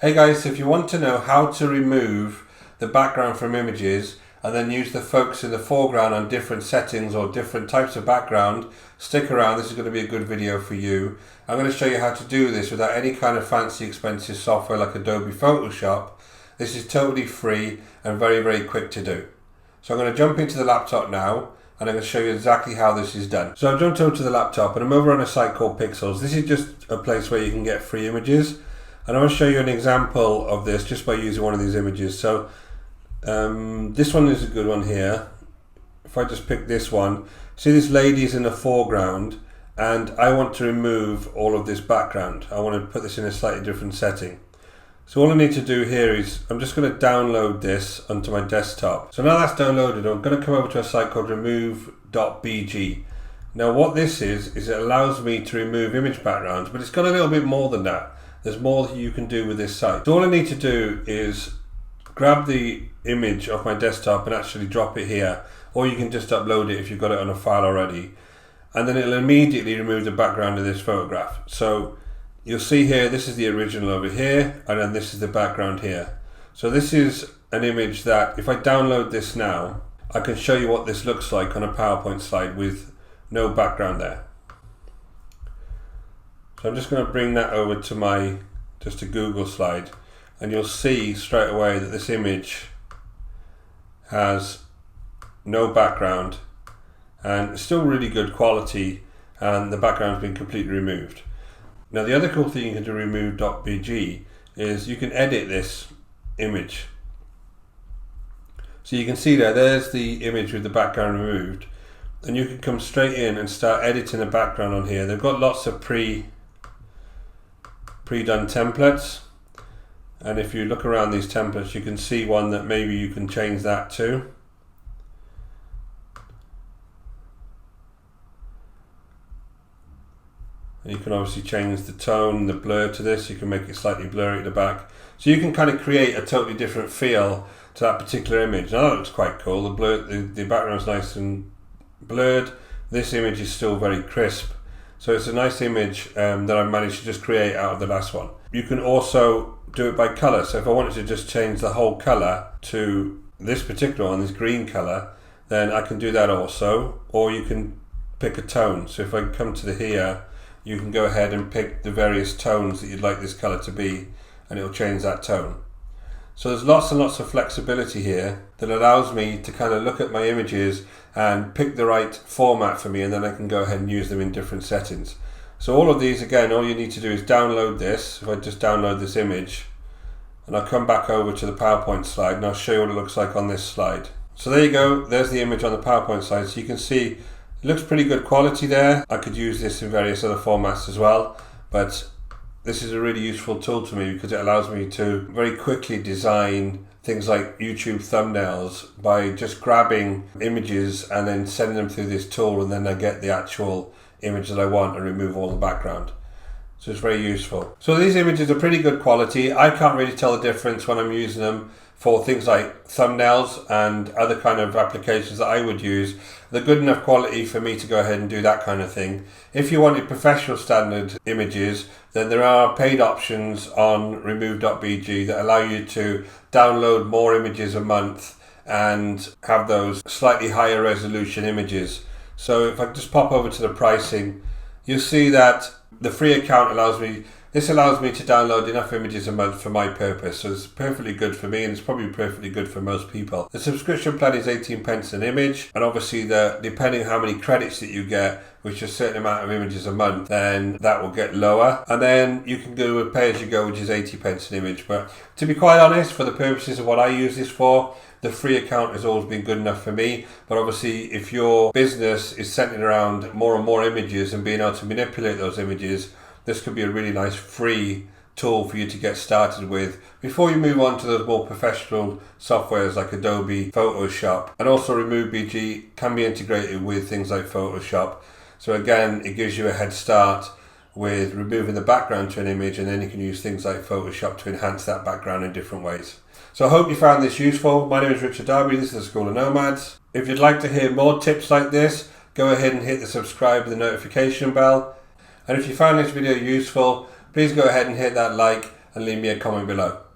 Hey guys, if you want to know how to remove the background from images and then use the focus in the foreground on different settings or different types of background, stick around. This is going to be a good video for you. I'm going to show you how to do this without any kind of fancy expensive software like Adobe Photoshop. This is totally free and very quick to do. So I'm going to jump into the laptop now and I'm going to show you exactly how this is done. So I've jumped over to the laptop and I'm over on a site called Pixels. This is just a place where you can get free images. And I'm going to show you an example of this just by using one of these images. So this one is a good one here. If I just pick this one, see this lady's in the foreground and I want to remove all of this background. I want to put this in a slightly different setting. So all I need to do here is I'm just going to download this onto my desktop. So now that's downloaded, I'm going to come over to a site called remove.bg. Now what this is it allows me to remove image backgrounds, but it's got a little bit more than that. There's more that you can do with this site. So all I need to do is grab the image off my desktop and actually drop it here, or you can just upload it if you've got it on a file already, and then it'll immediately remove the background of this photograph. So you'll see here, this is the original over here, and then this is the background here. So this is an image that if I download this now, I can show you what this looks like on a PowerPoint slide with no background there. So I'm just going to bring that over to just a Google slide, and you'll see straight away that this image has no background and it's still really good quality, and the background's been completely removed. Now the other cool thing you can do with remove.bg is you can edit this image. So you can see there's the image with the background removed, and you can come straight in and start editing the background on here. They've got lots of pre-done templates, and if you look around these templates you can see one that maybe you can change that to. And you can obviously change the tone, the blur to this. You can make it slightly blurry at the back, so you can kind of create a totally different feel to that particular image. Now that looks quite cool. The background's nice and blurred. This image is still very crisp. So it's a nice image that I managed to just create out of the last one. You can also do it by colour. So if I wanted to just change the whole colour to this particular one, this green colour, then I can do that also. Or you can pick a tone. So if I come to here, you can go ahead and pick the various tones that you'd like this colour to be, and it'll change that tone. So there's lots and lots of flexibility here that allows me to kind of look at my images and pick the right format for me, and then I can go ahead and use them in different settings. So all of these, again, all you need to do is download this. If I just download this image, and I'll come back over to the PowerPoint slide and I'll show you what it looks like on this slide. So there you go, there's the image on the PowerPoint slide. So you can see it looks pretty good quality there. I could use this in various other formats as well, but this is a really useful tool to me because it allows me to very quickly design things like YouTube thumbnails by just grabbing images and then sending them through this tool, and then I get the actual image that I want and remove all the background. So it's very useful. So these images are pretty good quality. I can't really tell the difference when I'm using them for things like thumbnails and other kind of applications that I would use. They're good enough quality for me to go ahead and do that kind of thing. If you wanted professional standard images, then there are paid options on remove.bg that allow you to download more images a month and have those slightly higher resolution images. So if I just pop over to the pricing, you'll see that the free account allows me to download enough images a month for my purpose. So it's perfectly good for me, and it's probably perfectly good for most people. The subscription plan is 18 pence an image, and obviously depending how many credits that you get, which is a certain amount of images a month, then that will get lower. And then you can go with pay as you go, which is 80 pence an image. But to be quite honest, for the purposes of what I use this for, the free account has always been good enough for me. But obviously if your business is centered around more and more images and being able to manipulate those images, this could be a really nice free tool for you to get started with before you move on to those more professional softwares like Adobe Photoshop. And also remove.bg can be integrated with things like Photoshop. So again, it gives you a head start with removing the background to an image, and then you can use things like Photoshop to enhance that background in different ways. So I hope you found this useful. My name is Richard Darby, this is the School of Nomads. If you'd like to hear more tips like this, go ahead and hit the subscribe and the notification bell. And if you found this video useful, please go ahead and hit that like and leave me a comment below.